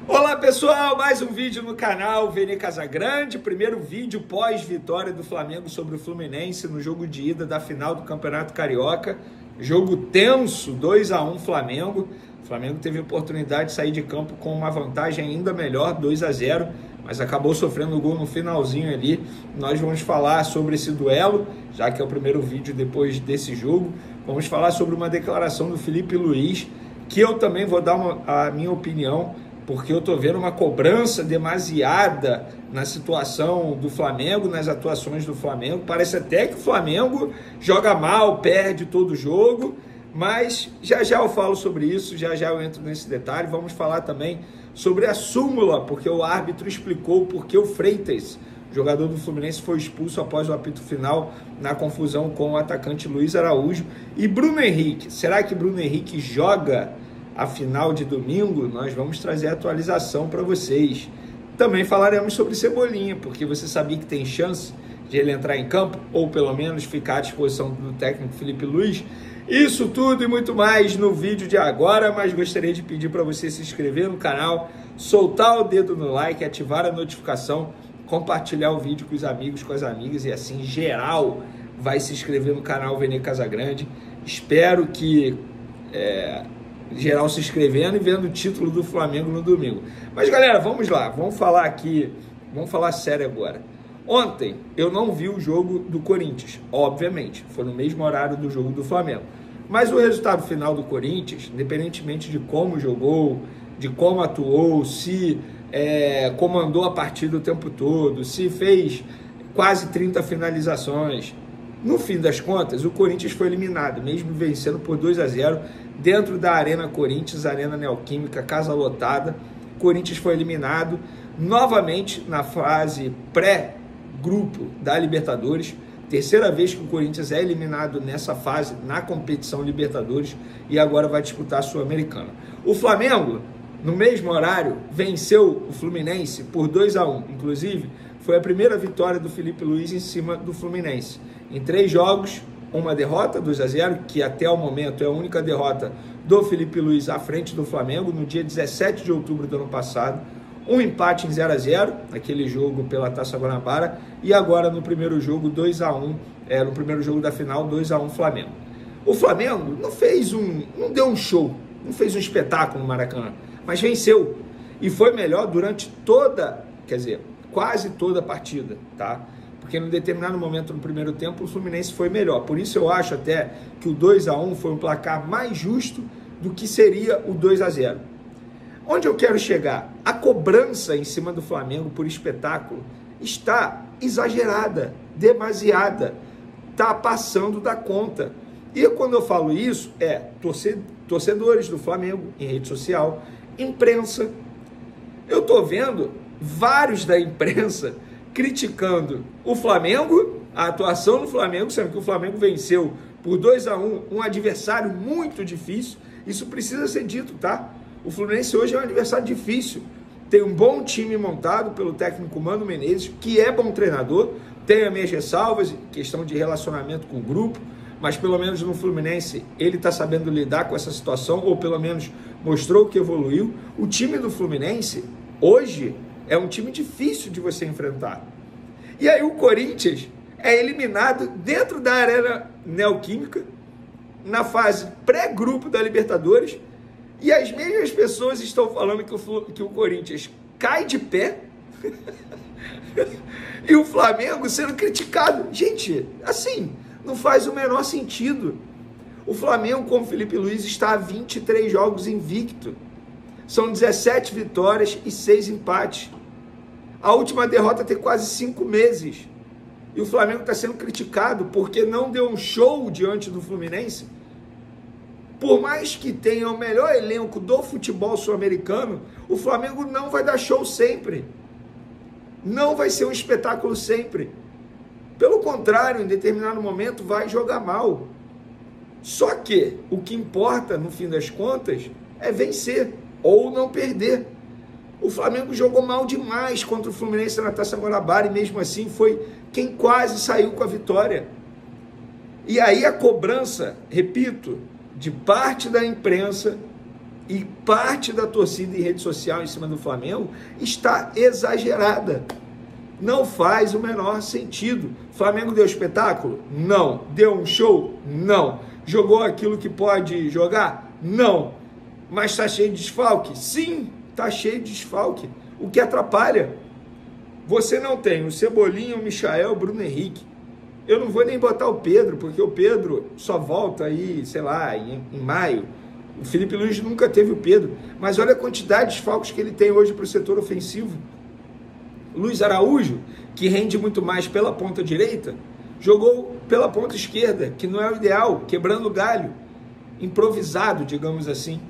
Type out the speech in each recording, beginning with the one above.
Olá pessoal, mais um vídeo no canal Vene Casagrande, primeiro vídeo pós-vitória do Flamengo sobre o Fluminense no jogo de ida da final do Campeonato Carioca, jogo tenso, 2-1 Flamengo. O Flamengo teve a oportunidade de sair de campo com uma vantagem ainda melhor, 2-0, mas acabou sofrendo o gol no finalzinho ali. Nós vamos falar sobre esse duelo, já que é o primeiro vídeo depois desse jogo. Vamos falar sobre uma declaração do Felipe Luiz, que eu também vou dar a minha opinião, porque eu estou vendo uma cobrança demasiada na situação do Flamengo, nas atuações do Flamengo. Parece até que o Flamengo joga mal, perde todo o jogo, mas já eu falo sobre isso, já eu entro nesse detalhe. Vamos falar também sobre a súmula, porque o árbitro explicou porque o Freitas, jogador do Fluminense, foi expulso após o apito final na confusão com o atacante Luiz Araújo. E Bruno Henrique, será que Bruno Henrique joga a final de domingo? Nós vamos trazer a atualização para vocês. Também falaremos sobre Cebolinha, porque você sabia que tem chance de ele entrar em campo, ou pelo menos ficar à disposição do técnico Felipe Luiz. Isso tudo e muito mais no vídeo de agora, mas gostaria de pedir para você se inscrever no canal, soltar o dedo no like, ativar a notificação, compartilhar o vídeo com os amigos, com as amigas, e assim geral vai se inscrever no canal Vene Casagrande. Espero que geral se inscrevendo e vendo o título do Flamengo no domingo. Mas galera, vamos lá, vamos falar aqui, vamos falar sério agora. Ontem eu não vi o jogo do Corinthians, obviamente, foi no mesmo horário do jogo do Flamengo. Mas o resultado final do Corinthians, independentemente de como jogou, de como atuou, se comandou a partida o tempo todo, se fez quase 30 finalizações, no fim das contas, o Corinthians foi eliminado, mesmo vencendo por 2-0, dentro da Arena Corinthians, Arena Neoquímica, casa lotada. Corinthians foi eliminado novamente na fase pré-grupo da Libertadores. Terceira vez que o Corinthians é eliminado nessa fase, na competição Libertadores, e agora vai disputar a Sul-Americana. O Flamengo, no mesmo horário, venceu o Fluminense por 2-1. Inclusive, foi a primeira vitória do Felipe Luiz em cima do Fluminense. Em 3 jogos, uma derrota, 2-0, que até o momento é a única derrota do Felipe Luiz à frente do Flamengo, no dia 17 de outubro do ano passado. Um empate em 0-0, naquele jogo pela Taça Guanabara, e agora no primeiro jogo 2-1, no primeiro jogo da final, 2-1 Flamengo. O Flamengo não deu um show, não fez um espetáculo no Maracanã, mas venceu, e foi melhor durante quase toda a partida, tá? Porque em determinado momento no primeiro tempo o Fluminense foi melhor. Por isso eu acho até que o 2-1 foi um placar mais justo do que seria o 2-0. Onde eu quero chegar? A cobrança em cima do Flamengo por espetáculo está exagerada, demasiada, está passando da conta. E quando eu falo isso, torcedores do Flamengo em rede social, imprensa. Eu estou vendo vários da imprensa criticando o Flamengo, a atuação do Flamengo, sendo que o Flamengo venceu por 2-1, um adversário muito difícil. Isso precisa ser dito, tá? O Fluminense hoje é um adversário difícil. Tem um bom time montado pelo técnico Mano Menezes, que é bom treinador, tem as minhas ressalvas, questão de relacionamento com o grupo, mas pelo menos no Fluminense ele está sabendo lidar com essa situação, ou pelo menos mostrou que evoluiu. O time do Fluminense hoje é um time difícil de você enfrentar. E aí o Corinthians é eliminado dentro da Arena Neoquímica, na fase pré-grupo da Libertadores, e as mesmas pessoas estão falando que o Corinthians cai de pé e o Flamengo sendo criticado. Gente, assim, não faz o menor sentido. O Flamengo, com o Felipe Luiz, está a 23 jogos invicto. São 17 vitórias e 6 empates. A última derrota tem quase 5 meses. E o Flamengo está sendo criticado porque não deu um show diante do Fluminense. Por mais que tenha o melhor elenco do futebol sul-americano, o Flamengo não vai dar show sempre. Não vai ser um espetáculo sempre. Pelo contrário, em determinado momento vai jogar mal. Só que o que importa, no fim das contas, é vencer ou não perder. O Flamengo jogou mal demais contra o Fluminense na Taça Guanabara, e mesmo assim foi quem quase saiu com a vitória. E aí a cobrança, repito, de parte da imprensa e parte da torcida em rede social em cima do Flamengo está exagerada. Não faz o menor sentido. Flamengo deu espetáculo? Não. Deu um show? Não. Jogou aquilo que pode jogar? Não. Mas está cheio de desfalque? Sim, está cheio de desfalque. O que atrapalha? Você não tem o Cebolinha, o Michael, o Bruno Henrique. Eu não vou nem botar o Pedro, porque o Pedro só volta aí, sei lá, em maio. O Felipe Luiz nunca teve o Pedro. Mas olha a quantidade de desfalques que ele tem hoje para o setor ofensivo. Luiz Araújo, que rende muito mais pela ponta direita, jogou pela ponta esquerda, que não é o ideal, quebrando o galho, improvisado, digamos assim.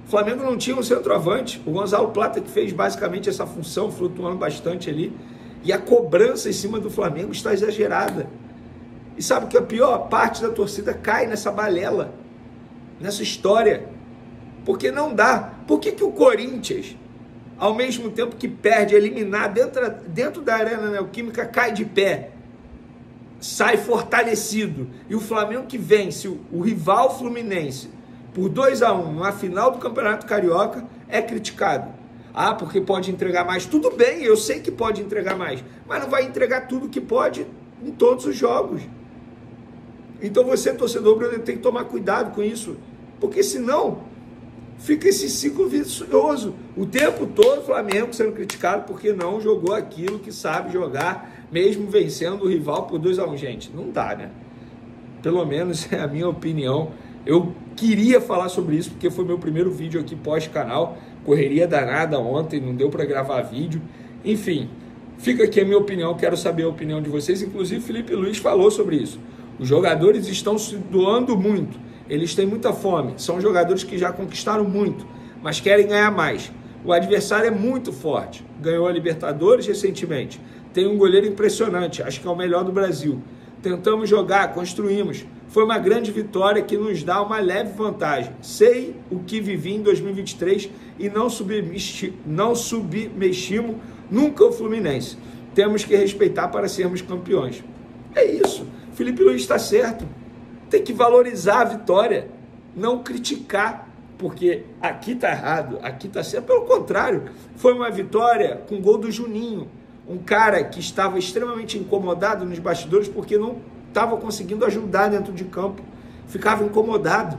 O Flamengo não tinha um centroavante, o Gonzalo Plata que fez basicamente essa função, flutuando bastante ali, e a cobrança em cima do Flamengo está exagerada. E sabe o que é pior? Parte da torcida cai nessa balela, nessa história, porque não dá. Por que o Corinthians, ao mesmo tempo que perde, eliminar dentro da Arena Neoquímica, cai de pé, sai fortalecido, e o Flamengo que vence o rival Fluminense por 2-1 na final do Campeonato Carioca é criticado? Ah, porque pode entregar mais. Tudo bem, eu sei que pode entregar mais, mas não vai entregar tudo que pode em todos os jogos. Então você, torcedor brasileiro, tem que tomar cuidado com isso, porque senão fica esse ciclo vicioso. O tempo todo o Flamengo sendo criticado porque não jogou aquilo que sabe jogar, mesmo vencendo o rival por 2-1. Gente, não dá, né? Pelo menos é a minha opinião. Eu queria falar sobre isso porque foi meu primeiro vídeo aqui pós-canal. Correria danada ontem, não deu para gravar vídeo. Enfim, fica aqui a minha opinião, quero saber a opinião de vocês. Inclusive, Felipe Luiz falou sobre isso. Os jogadores estão se doando muito. Eles têm muita fome, são jogadores que já conquistaram muito, mas querem ganhar mais. O adversário é muito forte, ganhou a Libertadores recentemente, tem um goleiro impressionante, acho que é o melhor do Brasil. Tentamos jogar, construímos, foi uma grande vitória que nos dá uma leve vantagem. Sei o que vivi em 2023 e não submestimos nunca o Fluminense. Temos que respeitar para sermos campeões. É isso, Felipe Luiz está certo. Tem que valorizar a vitória, não criticar, porque aqui está errado, aqui está certo. Pelo contrário, foi uma vitória com gol do Juninho, um cara que estava extremamente incomodado nos bastidores porque não estava conseguindo ajudar dentro de campo, ficava incomodado,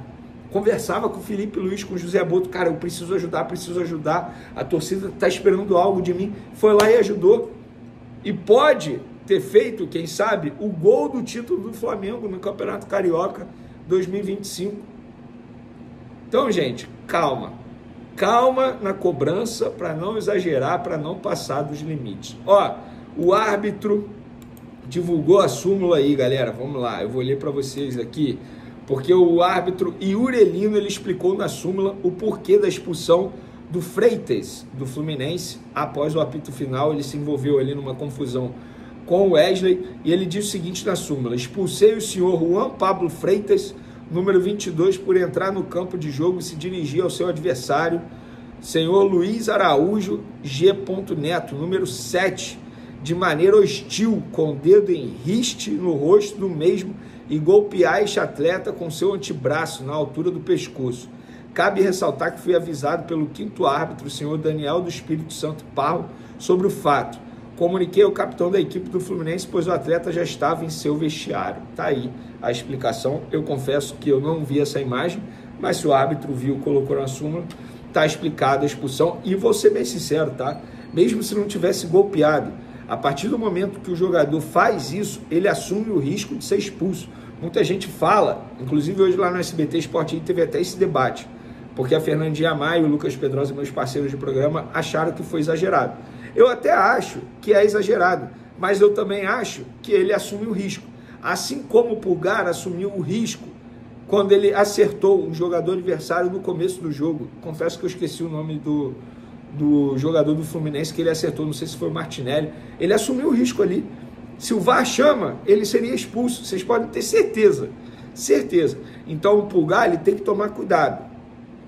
conversava com o Felipe Luiz, com o José Boto, cara, eu preciso ajudar, a torcida está esperando algo de mim, foi lá e ajudou, e pode ter feito, quem sabe, o gol do título do Flamengo no Campeonato Carioca 2025. Então, gente, calma na cobrança para não exagerar, para não passar dos limites. Ó, o árbitro divulgou a súmula aí, galera, vamos lá, eu vou ler para vocês aqui, porque o árbitro Iurelino, ele explicou na súmula o porquê da expulsão do Freitas, do Fluminense, após o apito final. Ele se envolveu ali numa confusão com o Wesley, e ele diz o seguinte na súmula: expulsei o senhor Juan Pablo Freitas, número 22, por entrar no campo de jogo e se dirigir ao seu adversário, senhor Luiz Araújo G. Neto, número 7, de maneira hostil, com o dedo em riste no rosto do mesmo e golpear este atleta com seu antebraço na altura do pescoço. Cabe ressaltar que fui avisado pelo 5º árbitro, o senhor Daniel do Espírito Santo Parro, sobre o fato. Comuniquei ao capitão da equipe do Fluminense, pois o atleta já estava em seu vestiário. Tá aí a explicação. Eu confesso que eu não vi essa imagem, mas se o árbitro viu, colocou na súmula, tá explicada a expulsão. E vou ser bem sincero, tá? Mesmo se não tivesse golpeado, a partir do momento que o jogador faz isso, ele assume o risco de ser expulso. Muita gente fala, inclusive hoje lá no SBT Esporte teve até esse debate, porque a Fernandinha Maia e o Lucas Pedrosa, meus parceiros de programa, acharam que foi exagerado. Eu até acho que é exagerado, mas eu também acho que ele assume o risco. Assim como o Pulgar assumiu o risco quando ele acertou um jogador adversário no começo do jogo. Confesso que eu esqueci o nome do jogador do Fluminense que ele acertou, não sei se foi o Martinelli. Ele assumiu o risco ali. Se o VAR chama, ele seria expulso. Vocês podem ter certeza. Certeza. Então o Pulgar, ele tem que tomar cuidado,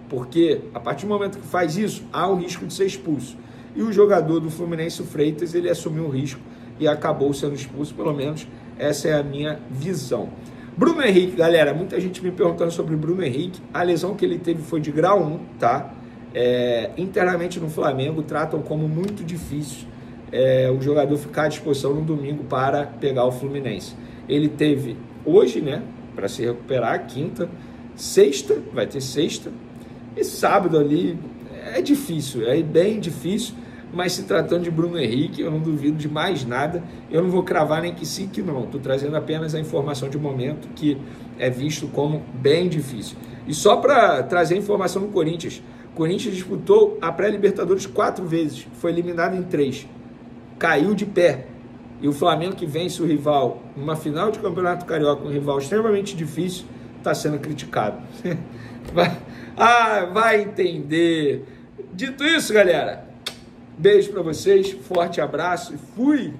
porque a partir do momento que faz isso, há um risco de ser expulso. E o jogador do Fluminense, o Freitas, ele assumiu o risco e acabou sendo expulso, pelo menos essa é a minha visão. Bruno Henrique, galera, muita gente me perguntando sobre o Bruno Henrique. A lesão que ele teve foi de grau 1, tá? Internamente no Flamengo tratam como muito difícil o jogador ficar à disposição no domingo para pegar o Fluminense. Ele teve hoje, né, para se recuperar, quinta, sexta, vai ter sexta, e sábado ali é difícil, é bem difícil, mas se tratando de Bruno Henrique, eu não duvido de mais nada, eu não vou cravar nem que sim que não, estou trazendo apenas a informação de momento que é visto como bem difícil. E só para trazer informação no Corinthians, o Corinthians disputou a pré-Libertadores 4 vezes, foi eliminado em 3, caiu de pé, e o Flamengo que vence o rival numa final de Campeonato Carioca, um rival extremamente difícil, está sendo criticado. Vai entender. Dito isso, galera, beijo para vocês, forte abraço e fui!